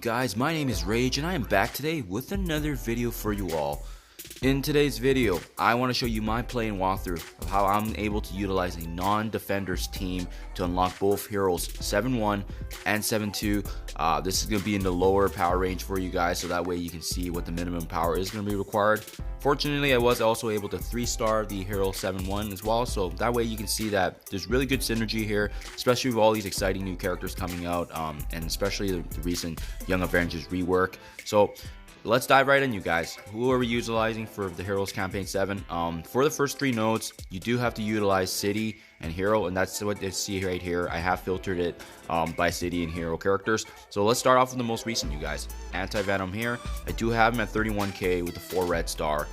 guys, my name is Rage and I am back today with another video for you all. In today's video, I want to show you my play and walkthrough of how I'm able to utilize a non-defenders team to unlock both heroes 7-1 and 7-2. This is going to be in the lower power range for you guys, so that way you can see what the minimum power is going to be required. Fortunately, I was also able to 3-star the hero 7-1 as well, so that way you can see that there's really good synergy here, especially with all these exciting new characters coming out, and especially the recent Young Avengers rework. So let's dive right in, you guys. Who are we utilizing for the Heroes Campaign 7? For the first 3 nodes, you do have to utilize City and Hero, and that's what you see right here. I have filtered it by City and Hero characters. So let's start off with the most recent, you guys. Anti-Venom here. I do have him at 31k with the 4 red star.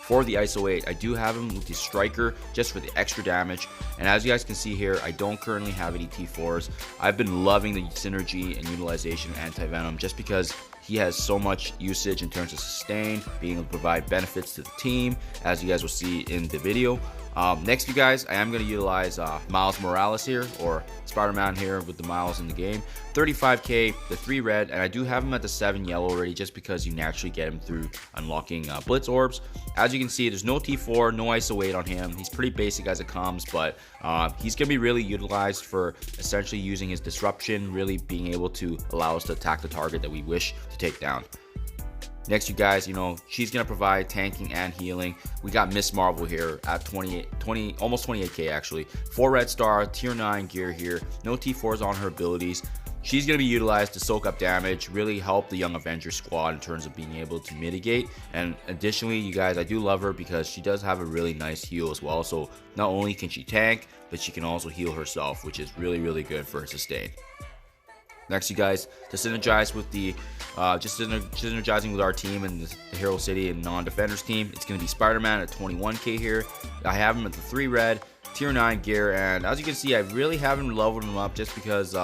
For the ISO 8, I do have him with the Striker just for the extra damage. And as you guys can see here, I don't currently have any T4s. I've been loving the synergy and utilization of Anti-Venom just because he has so much usage in terms of sustain, being able to provide benefits to the team, as you guys will see in the video. Next, you guys, I am going to utilize Miles Morales here, or Spider-Man here with the Miles in the game. 35k, the 3 red, and I do have him at the 7 yellow already just because you naturally get him through unlocking Blitz Orbs. As you can see, there's no T4, no ISO 8 on him. He's pretty basic as it comes, but he's going to be really utilized for essentially using his Disruption, really being able to allow us to attack the target that we wish to take down. Next, you guys, she's going to provide tanking and healing. We got Miss Marvel here at almost 28k actually. 4 red star, tier 9 gear here. No T4s on her abilities. She's going to be utilized to soak up damage, really help the Young Avengers squad in terms of being able to mitigate. And additionally, you guys, I do love her because she does have a really nice heal as well. So not only can she tank, but she can also heal herself, which is really, really good for her sustain. Next, you guys, to synergize with the synergizing with our team and the Hero City and non-defenders team, it's going to be Spider-Man at 21k here. I have him at the 3 red, tier 9 gear, and as you can see, I really haven't leveled him up just because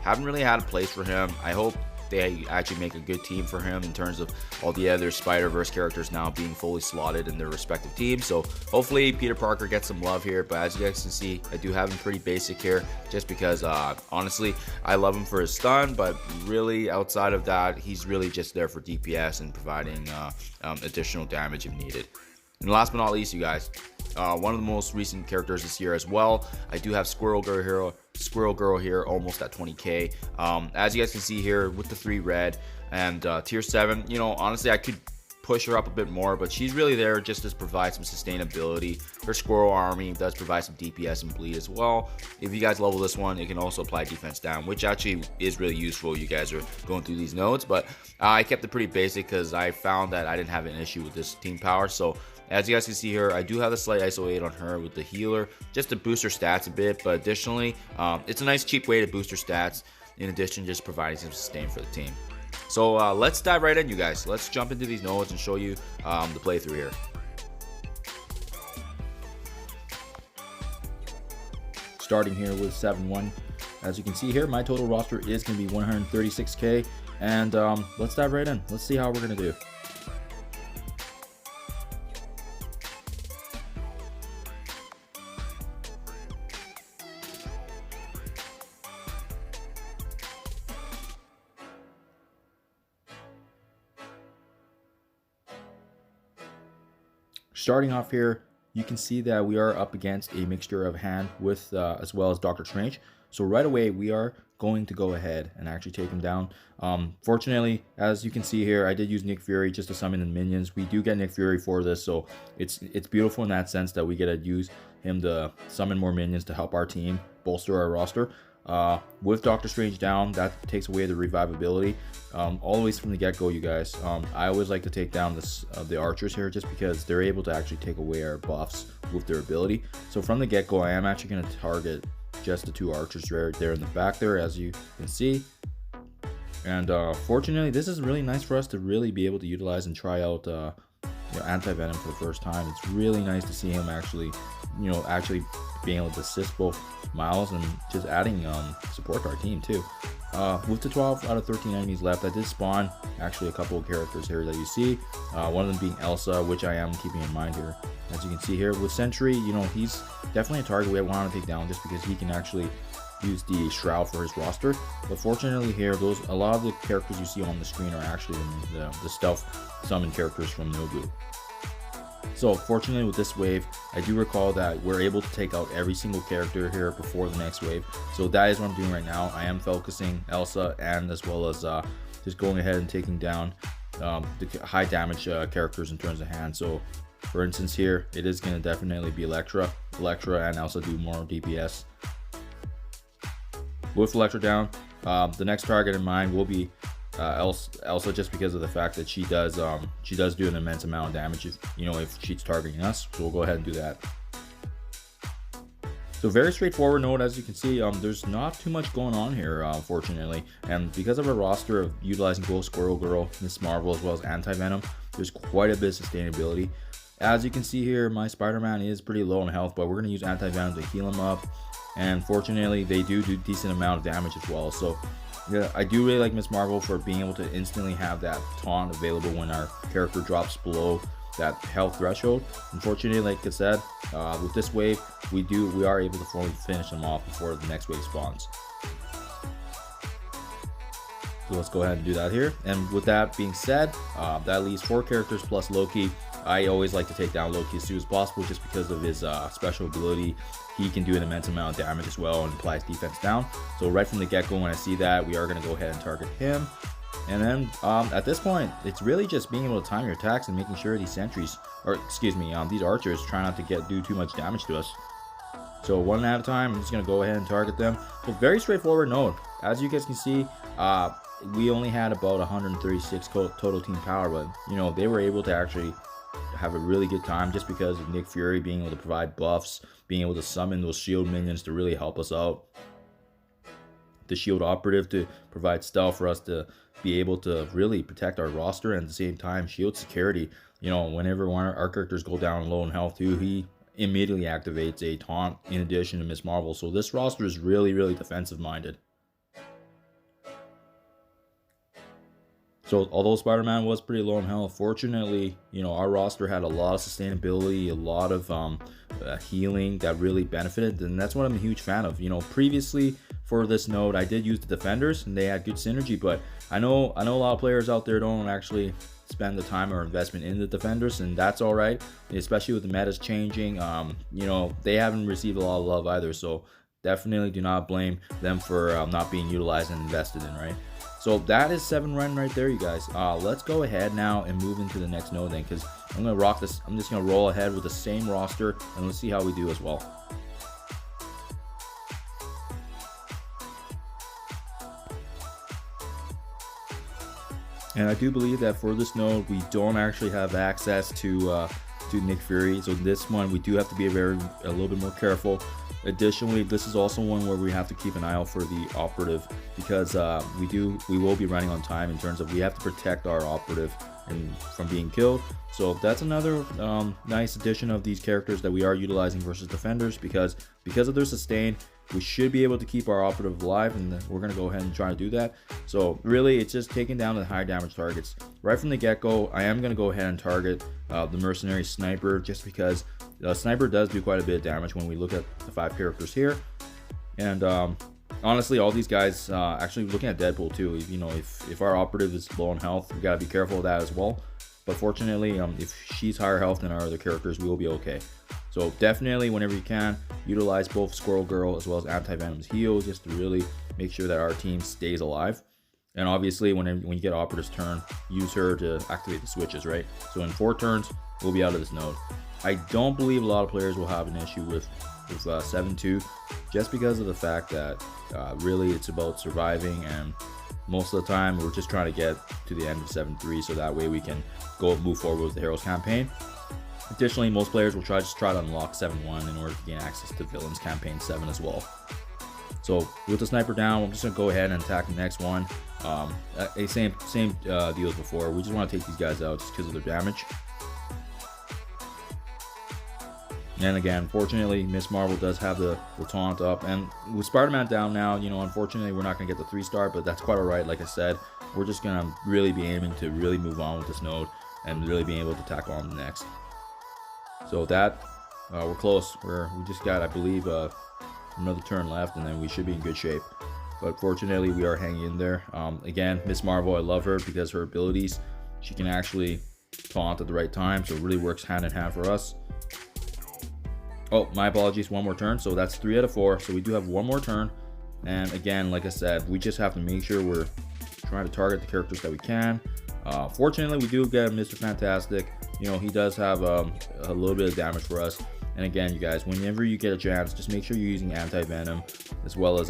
haven't really had a place for him. I hope they actually make a good team for him in terms of all the other Spider-Verse characters now being fully slotted in their respective teams. So hopefully Peter Parker gets some love here, but as you guys can see, I do have him pretty basic here just because honestly I love him for his stun, but really outside of that, he's really just there for DPS and providing additional damage if needed. And last but not least, you guys, one of the most recent characters this year as well, I do have Squirrel Girl here almost at 20k. As you guys can see here with the 3 red and tier 7, honestly I could push her up a bit more, but she's really there just to provide some sustainability. Her Squirrel Army does provide some DPS and bleed as well. If you guys level this one, it can also apply defense down, which actually is really useful. You guys are going through these nodes, but I kept it pretty basic because I found that I didn't have an issue with this team power. So as you guys can see here, I do have a slight ISO 8 on her with the healer just to boost her stats a bit, but additionally it's a nice cheap way to boost her stats in addition to just providing some sustain for the team. So let's dive right in, you guys. Let's jump into these nodes and show you the playthrough here. Starting here with 7-1. As you can see here, my total roster is going to be 136k, and let's dive right in. Let's see how we're going to do. Starting off here, you can see that we are up against a mixture of hand with as well as Doctor Strange. So right away, we are going to go ahead and actually take him down. Fortunately, as you can see here, I did use Nick Fury just to summon the minions. We do get Nick Fury for this, so it's beautiful in that sense that we get to use him to summon more minions to help our team bolster our roster. With Doctor Strange down, that takes away the revivability. Always from the get-go, you guys, I always like to take down the archers here just because they're able to actually take away our buffs with their ability. So from the get-go, I am actually going to target just the 2 archers right there in the back there, as you can see. And fortunately, this is really nice for us to really be able to utilize and try out Anti-Venom for the first time. It's really nice to see him actually being able to assist both Miles and just adding support to our team too. With the 12 out of 13 enemies left, I did spawn actually a couple of characters here that you see. One of them being Elsa, which I am keeping in mind here. As you can see here with Sentry, he's definitely a target we want to take down just because he can actually use the Shroud for his roster. But fortunately here, a lot of the characters you see on the screen are actually the stealth summon characters from Nobu. So fortunately with this wave, I do recall that we're able to take out every single character here before the next wave. So that is what I'm doing right now. I am focusing Elsa and as well as just going ahead and taking down the high damage characters in terms of hand. So for instance here, it is going to definitely be Electra and Elsa do more DPS. With Electra down, the next target in mind will be Elsa, just because of the fact that she does do an immense amount of damage if she's targeting us. So we'll go ahead and do that. So very straightforward node, as you can see. There's not too much going on here, fortunately, and because of a roster of utilizing both Squirrel Girl, Miss Marvel, as well as Anti-Venom, there's quite a bit of sustainability. As you can see here, my Spider-Man is pretty low in health, but we're going to use Anti-Venom to heal him up, and fortunately they do decent amount of damage as well. So yeah, I do really like Miss Marvel for being able to instantly have that taunt available when our character drops below that health threshold. Unfortunately, like I said, with this wave, we are able to fully finish them off before the next wave spawns. So let's go ahead and do that here. And with that being said, that leaves 4 characters plus Loki. I always like to take down Loki as soon as possible, just because of his special ability. He can do an immense amount of damage as well and applies defense down. So right from the get-go, when I see that, we are going to go ahead and target him. And then at this point, it's really just being able to time your attacks and making sure these sentries, or excuse me, these archers try not to do too much damage to us. So one at a time, I'm just going to go ahead and target them. So very straightforward node. As you guys can see, we only had about 136 total team power, but they were able to actually have a really good time just because of Nick Fury being able to provide buffs, being able to summon those shield minions to really help us out. The shield operative to provide stealth for us to be able to really protect our roster, and at the same time shield security. Whenever one of our characters go down low in health too, he immediately activates a taunt in addition to Miss Marvel. So this roster is really defensive minded. So although Spider-Man was pretty low in health, fortunately, our roster had a lot of sustainability, a lot of healing that really benefited, and that's what I'm a huge fan of. Previously for this node, I did use the defenders, and they had good synergy, but I know a lot of players out there don't actually spend the time or investment in the defenders, and that's all right, especially with the metas changing. They haven't received a lot of love either, so definitely do not blame them for not being utilized and invested in, right? So that is 7 run right there, you guys. Let's go ahead now and move into the next node then, because I'm going to rock this. I'm just going to roll ahead with the same roster, and let's see how we do as well. And I do believe that for this node, we don't actually have access to Nick Fury. So this one, we do have to be a little bit more careful. Additionally, this is also one where we have to keep an eye out for the operative, because we will be running on time in terms of we have to protect our operative from being killed. So that's another nice addition of these characters that we are utilizing versus defenders, because of their sustain, we should be able to keep our operative alive, and we're going to go ahead and try to do that. So really, it's just taking down the high damage targets. Right from the get-go, I am going to go ahead and target the mercenary sniper, just because sniper does do quite a bit of damage when we look at the 5 characters here. And honestly, all these guys, actually looking at Deadpool too, if our operative is low on health, we got to be careful of that as well. But fortunately, if she's higher health than our other characters, we will be okay. So definitely, whenever you can, utilize both Squirrel Girl as well as Anti-Venom's heal, just to really make sure that our team stays alive. And obviously, when you get Operative's turn, use her to activate the switches, right? So in 4 turns, we'll be out of this node. I don't believe a lot of players will have an issue with 7-2, just because of the fact that really it's about surviving, and most of the time we're just trying to get to the end of 7-3, so that way we can move forward with the Heroes campaign. Additionally, most players will try to unlock 7-1 in order to gain access to Villains Campaign 7 as well. So with the sniper down, I'm just going to go ahead and attack the next one. Same deal as before. We just want to take these guys out just because of their damage. And again, fortunately, Miss Marvel does have the taunt up. And with Spider-Man down now, unfortunately, we're not going to get the 3-star, but that's quite alright. Like I said, we're just going to really be aiming to really move on with this node and really being able to tackle on the next. So that, we're close. We just got, I believe, another turn left, and then we should be in good shape. But fortunately, we are hanging in there. Again, Miss Marvel, I love her because her abilities, she can actually taunt at the right time, so it really works hand in hand for us. Oh, my apologies, one more turn. So that's 3 out of 4. So we do have one more turn. And again, like I said, we just have to make sure we're trying to target the characters that we can. Fortunately, we do get Mr. Fantastic. You know, he does have a little bit of damage for us. And again, you guys, whenever you get a chance, just make sure you're using anti-venom as well as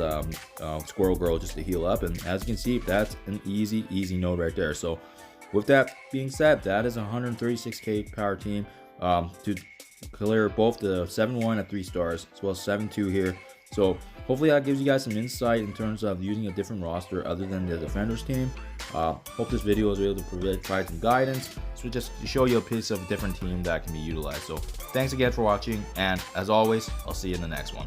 Squirrel Girl just to heal up. And as you can see, that's an easy node right there. So with that being said, that is a 136k power team to clear both the 7-1 at 3 stars as well as 7-2 here. So hopefully that gives you guys some insight in terms of using a different roster other than the Defenders team. Hope this video was able to provide some guidance, so just to show you a piece of a different team that can be utilized. So thanks again for watching, and as always, I'll see you in the next one.